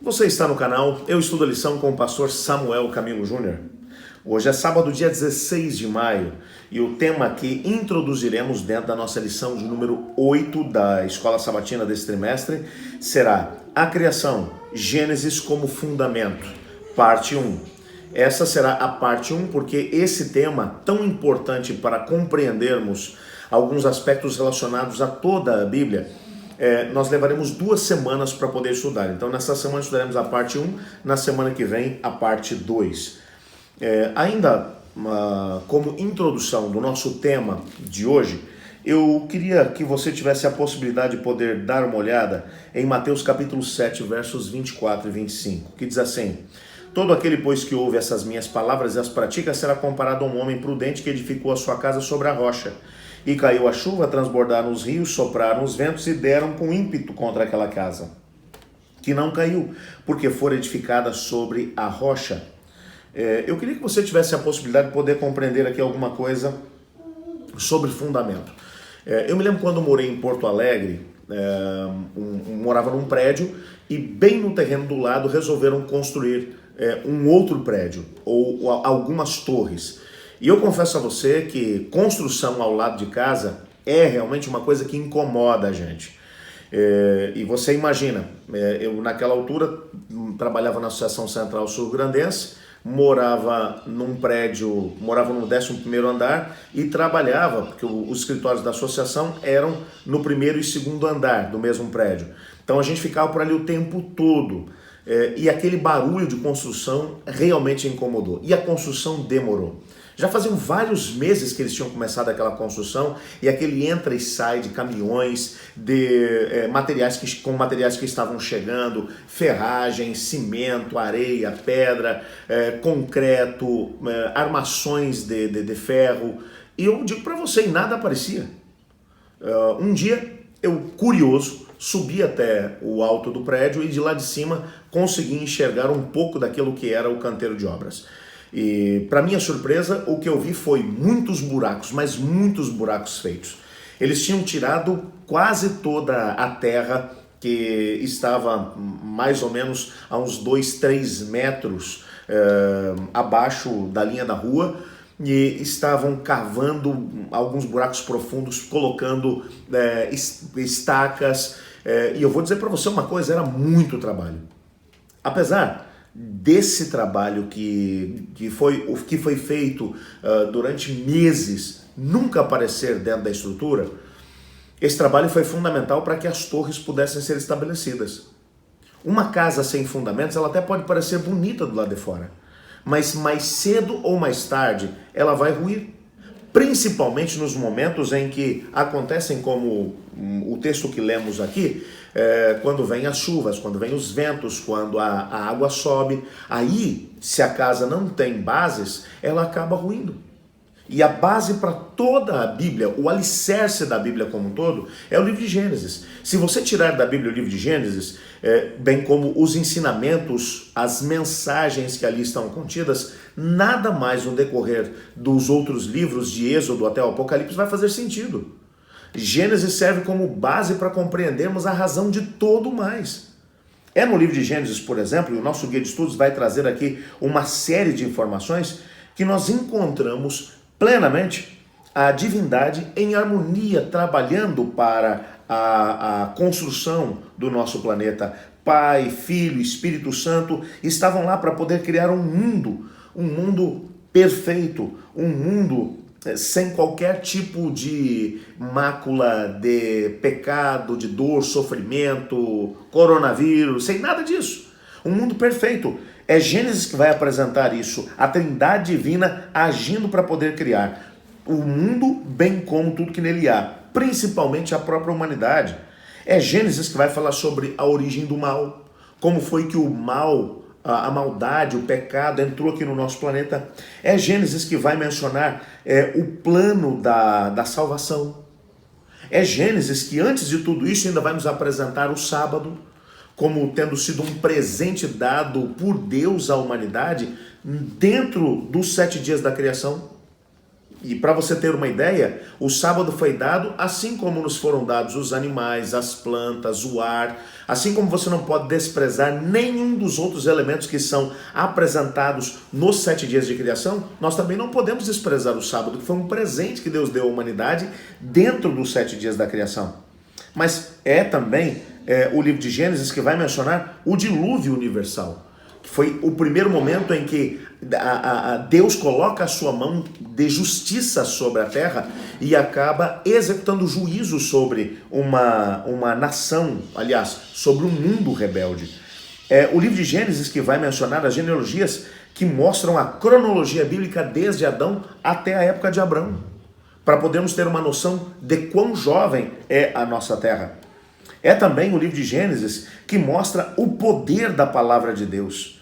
Você está no canal Eu Estudo a Lição com o pastor Samuel Camilo Júnior. Hoje é sábado, dia 16 de maio, e o tema que introduziremos dentro da nossa lição de número 8 da Escola Sabatina desse trimestre será a criação, Gênesis como fundamento, parte 1. Essa será a parte 1 porque esse tema, tão importante para compreendermos alguns aspectos relacionados a toda a Bíblia, nós levaremos 2 semanas para poder estudar. Então, nessa semana estudaremos a parte 1, na semana que vem a parte 2. Como introdução do nosso tema de hoje, eu queria que você tivesse a possibilidade de poder dar uma olhada em Mateus capítulo 7, versos 24 e 25, que diz assim: todo aquele, pois, que ouve essas minhas palavras e as pratica será comparado a um homem prudente que edificou a sua casa sobre a rocha. E caiu a chuva, transbordaram os rios, sopraram os ventos e deram com ímpeto contra aquela casa, que não caiu, porque fora edificada sobre a rocha. Eu queria que você tivesse a possibilidade de poder compreender aqui alguma coisa sobre fundamento. Eu me lembro quando eu morei em Porto Alegre, morava num prédio e bem no terreno do lado resolveram construir um outro prédio, ou algumas torres. E eu confesso a você que construção ao lado de casa é realmente uma coisa que incomoda a gente. E você imagina, eu naquela altura trabalhava na Associação Central Sul-Grandense, morava num prédio, morava no 11º andar e trabalhava, porque os escritórios da associação eram no 1º e 2º andar do mesmo prédio. Então a gente ficava por ali o tempo todo. E aquele barulho de construção realmente incomodou. E a construção demorou. Já faziam vários meses que eles tinham começado aquela construção e aquele entra e sai de caminhões, com materiais que estavam chegando, ferragem, cimento, areia, pedra, concreto, armações de ferro. E eu digo para você, nada aparecia. Um dia, eu, curioso, subi até o alto do prédio e de lá de cima consegui enxergar um pouco daquilo que era o canteiro de obras. E, para minha surpresa, o que eu vi foi muitos buracos, mas muitos buracos feitos. Eles tinham tirado quase toda a terra que estava mais ou menos a uns 2, 3 metros abaixo da linha da rua, e estavam cavando alguns buracos profundos, colocando estacas. E eu vou dizer para você uma coisa, era muito trabalho. Apesar desse trabalho que foi feito durante meses nunca aparecer dentro da estrutura, esse trabalho foi fundamental para que as torres pudessem ser estabelecidas. Uma casa sem fundamentos, ela até pode parecer bonita do lado de fora, mas mais cedo ou mais tarde ela vai ruir. Principalmente nos momentos em que acontecem como o texto que lemos aqui, quando vem as chuvas, quando vem os ventos, quando a água sobe. Aí, se a casa não tem bases, ela acaba ruindo. E a base para toda a Bíblia, o alicerce da Bíblia como um todo, é o livro de Gênesis. Se você tirar da Bíblia o livro de Gênesis, bem como os ensinamentos, as mensagens que ali estão contidas, nada mais no decorrer dos outros livros, de Êxodo até o Apocalipse, vai fazer sentido. Gênesis serve como base para compreendermos a razão de todo o mais. No livro de Gênesis, por exemplo, e o nosso guia de estudos vai trazer aqui uma série de informações que nós encontramos plenamente a divindade em harmonia, trabalhando para a construção do nosso planeta. Pai, Filho, Espírito Santo estavam lá para poder criar um mundo perfeito, um mundo sem qualquer tipo de mácula de pecado, de dor, sofrimento, coronavírus, sem nada disso. Um mundo perfeito. É Gênesis que vai apresentar isso, a Trindade Divina agindo para poder criar o mundo, bem como tudo que nele há, principalmente a própria humanidade. É Gênesis que vai falar sobre a origem do mal, como foi que o mal, a maldade, o pecado entrou aqui no nosso planeta. É Gênesis que vai mencionar o plano da salvação. É Gênesis que, antes de tudo isso, ainda vai nos apresentar o sábado, como tendo sido um presente dado por Deus à humanidade dentro dos 7 dias da criação. E para você ter uma ideia, o sábado foi dado assim como nos foram dados os animais, as plantas, o ar, assim como você não pode desprezar nenhum dos outros elementos que são apresentados nos 7 dias de criação, nós também não podemos desprezar o sábado, que foi um presente que Deus deu à humanidade dentro dos 7 dias da criação. Mas é também o livro de Gênesis que vai mencionar o dilúvio universal, que foi o primeiro momento em que Deus coloca a sua mão de justiça sobre a terra e acaba executando juízo sobre uma nação, aliás, sobre um mundo rebelde. O livro de Gênesis que vai mencionar as genealogias que mostram a cronologia bíblica desde Adão até a época de Abrão, para podermos ter uma noção de quão jovem é a nossa terra. É também o livro de Gênesis que mostra o poder da palavra de Deus.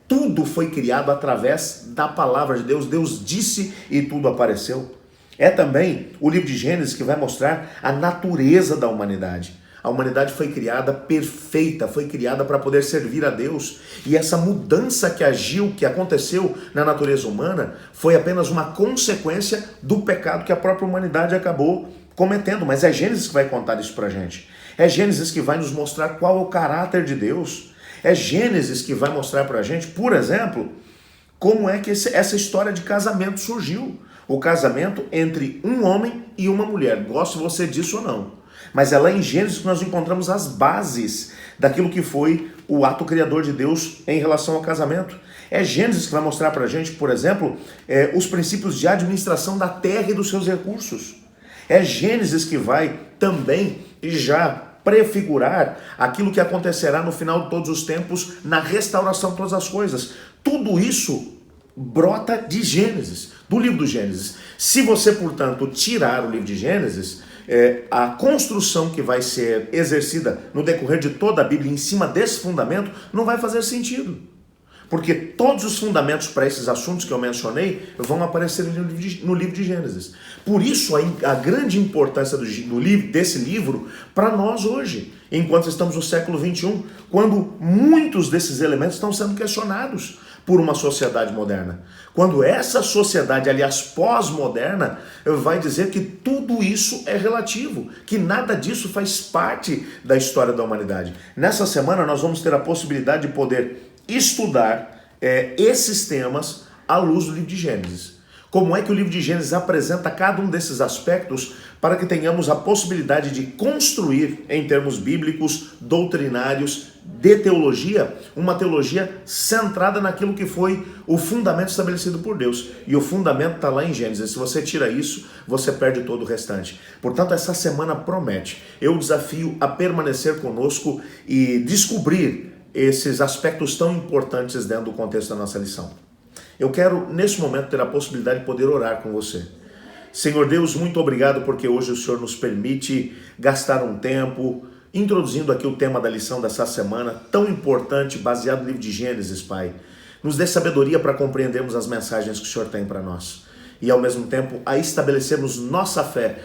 Tudo foi criado através da palavra de Deus. Deus disse e tudo apareceu. É também o livro de Gênesis que vai mostrar a natureza da humanidade. A humanidade foi criada perfeita, foi criada para poder servir a Deus. E essa mudança que aconteceu na natureza humana, foi apenas uma consequência do pecado que a própria humanidade acabou cometendo. Mas é Gênesis que vai contar isso pra gente. É Gênesis que vai nos mostrar qual é o caráter de Deus. É Gênesis que vai mostrar pra gente, por exemplo, como é que essa história de casamento surgiu. O casamento entre um homem e uma mulher. Goste você disso ou não. Mas é lá em Gênesis que nós encontramos as bases daquilo que foi o ato criador de Deus em relação ao casamento. É Gênesis que vai mostrar pra gente, por exemplo, os princípios de administração da terra e dos seus recursos. É Gênesis que vai também já prefigurar aquilo que acontecerá no final de todos os tempos, na restauração de todas as coisas. Tudo isso brota de Gênesis, do livro do Gênesis. Se você, portanto, tirar o livro de Gênesis, a construção que vai ser exercida no decorrer de toda a Bíblia em cima desse fundamento não vai fazer sentido. Porque todos os fundamentos para esses assuntos que eu mencionei vão aparecer no livro de Gênesis. Por isso a grande importância desse livro para nós hoje, enquanto estamos no século XXI, quando muitos desses elementos estão sendo questionados por uma sociedade moderna. Quando essa sociedade, aliás, pós-moderna, vai dizer que tudo isso é relativo, que nada disso faz parte da história da humanidade. Nessa semana nós vamos ter a possibilidade de poder estudar esses temas à luz do livro de Gênesis. Como é que o livro de Gênesis apresenta cada um desses aspectos para que tenhamos a possibilidade de construir, em termos bíblicos, doutrinários, de teologia, uma teologia centrada naquilo que foi o fundamento estabelecido por Deus. E o fundamento está lá em Gênesis. Se você tira isso, você perde todo o restante. Portanto, essa semana promete. Eu desafio a permanecer conosco e descobrir esses aspectos tão importantes dentro do contexto da nossa lição. Eu quero, nesse momento, ter a possibilidade de poder orar com você. Senhor Deus, muito obrigado porque hoje o Senhor nos permite gastar um tempo introduzindo aqui o tema da lição dessa semana, tão importante, baseado no livro de Gênesis, Pai. Nos dê sabedoria para compreendermos as mensagens que o Senhor tem para nós. E, ao mesmo tempo, a estabelecermos nossa fé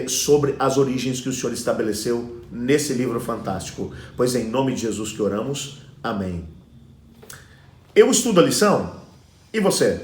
sobre as origens que o Senhor estabeleceu nesse livro fantástico. Pois é em nome de Jesus que oramos. Amém. Eu estudo a lição. E você?